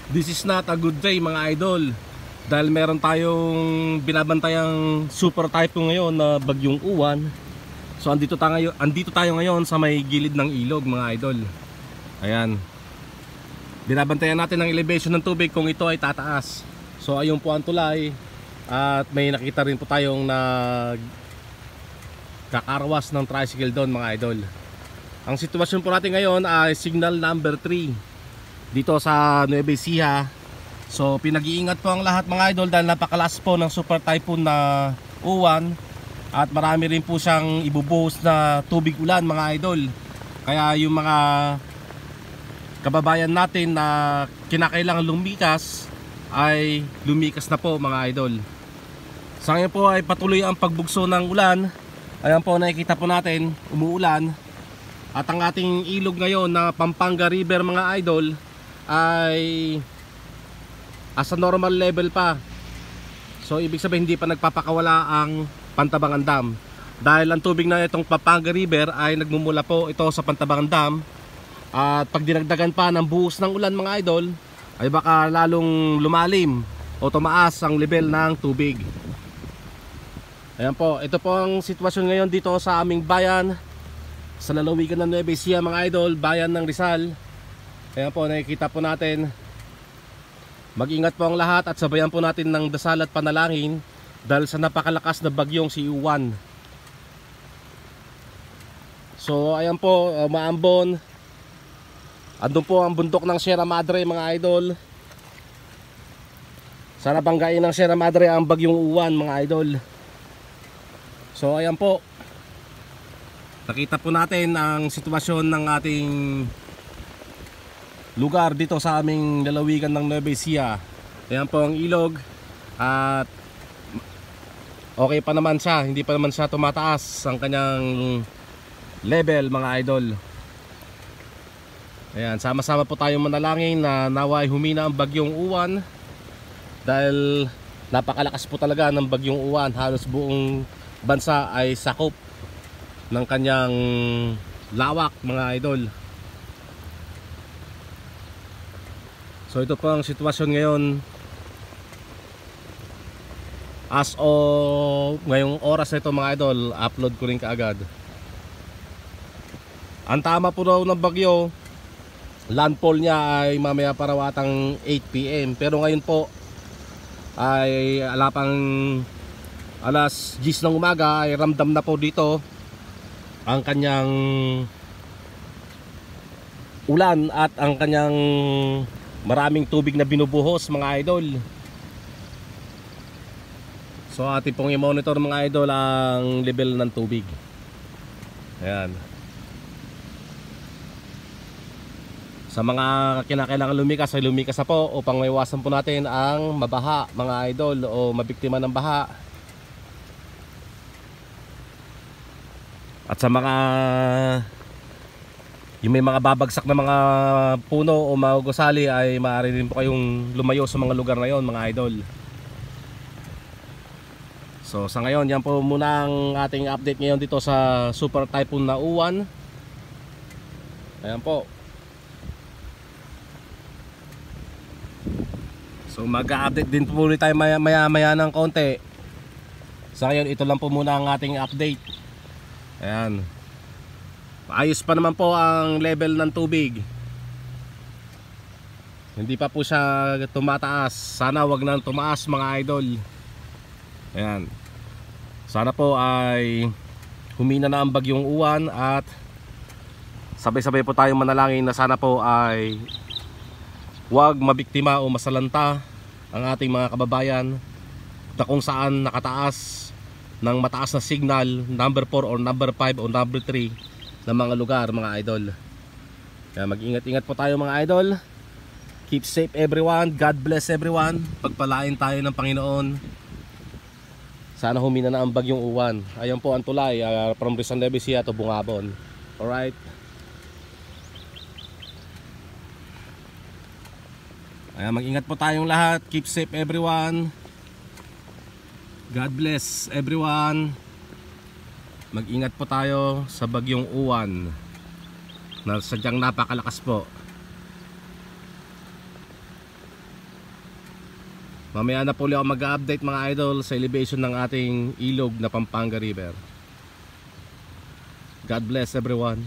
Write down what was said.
This is not a good day mga idol, dahil meron tayong binabantayang super typhoon ngayon na bagyong Uwan. So andito tayo ngayon sa may gilid ng ilog mga idol. Ayan, binabantayan natin ang elevation ng tubig kung ito ay tataas. So ayun po ang tulay, at may nakita rin po tayong kakarawas ng tricycle doon mga idol. Ang sitwasyon po natin ngayon ay signal number 3 dito sa Nueva Ecija. So pinag-iingat po ang lahat mga idol dahil napakalakas po ng super typhoon na Uwan, at marami rin po siyang ibubuhos na tubig ulan mga idol. Kaya yung mga kababayan natin na kinakailangan lumikas ay lumikas na po mga idol. Sa ngayon po ay patuloy ang pagbugso ng ulan. Ayan po, nakikita po natin umuulan. At ang ating ilog ngayon na Pampanga River mga idol ay asa normal level pa. So ibig sabihin hindi pa nagpapakawala ang Pantabangan Dam, dahil ang tubig na itong Pampanga River ay nagmumula po ito sa Pantabangan Dam. At pag dinagdagan pa ng buhos ng ulan mga idol ay baka lalong lumalim o tumaas ang level ng tubig. Ayan po, ito po ang sitwasyon ngayon dito sa aming bayan, sa lalawigan ng Nueva Ecija mga idol, bayan ng Rizal. Ayan po, nakikita po natin. Mag-ingat po ang lahat at sabayan po natin ng dasal at panalangin dahil sa napakalakas na bagyong si Uwan. So ayan po, Maambon. Andun po ang bundok ng Sierra Madre mga idol. Sana banggain ng Sierra Madre ang bagyong Uwan mga idol. So ayan po, nakita po natin ang sitwasyon ng ating lugar dito sa aming lalawigan ng Nueva Ecija. Ayan po ang ilog, at okay pa naman siya, hindi pa naman siya tumataas ang kanyang level mga idol. Ayan, sama-sama po tayong manalangin na naway humina ang bagyong Uwan, dahil napakalakas po talaga ng bagyong Uwan. Halos buong bansa ay sakop ng kanyang lawak mga idol. So ito po ang sitwasyon ngayon as of ngayong oras na ito mga idol. Upload ko rin kaagad. Ang tama po daw ng bagyo, landfall niya ay mamaya parawatang 8 PM. Pero ngayon po ay alapang alas 10 ng umaga ay ramdam na po dito ang kanyang ulan at ang kanyang maraming tubig na binubuhos mga idol. So ating pong i-monitor mga idol ang level ng tubig. Ayan. Sa mga kinakailangan lumikas ay lumikas na po upang maiwasan po natin ang mabaha mga idol o mabiktima ng baha. At sa mga yung may mga babagsak na mga puno o mga gusali ay maaari rin po kayong lumayo sa mga lugar na yon mga idol. So sa ngayon, yan po muna ang ating update ngayon dito sa super typhoon na Uwan. Ayan po. So mag-update din po ulit tayo maya ng konti. Sa ngayon, ito lang po muna ang ating update. Ayan. Ayos pa naman po ang level ng tubig. Hindi pa po siya tumataas. Sana wag nang tumaas mga idol. Ayan. Sana po ay humina na ang bagyong Uwan, at sabay-sabay po tayong manalangin na sana po ay wag mabiktima o masalanta ang ating mga kababayan na kung saan nakataas ng mataas na signal number 4 or number 5 o number 3 ng mga lugar mga idol. Kaya mag-ingat-ingat po tayo mga idol. Keep safe everyone. God bless everyone. Pagpalain tayo ng Panginoon. Sana humina na ang bagyong Uwan. Ayan po ang tulay from Rizal Nueva Ecija to Bungabon. Alright. Ayan, mag-ingat po tayong lahat. Keep safe everyone. God bless everyone. Mag-ingat po tayo sa bagyong Uwan na sadyang napakalakas po. Mamaya na po ulit ako mag-update mga idol sa elevation ng ating ilog na Pampanga River. God bless everyone.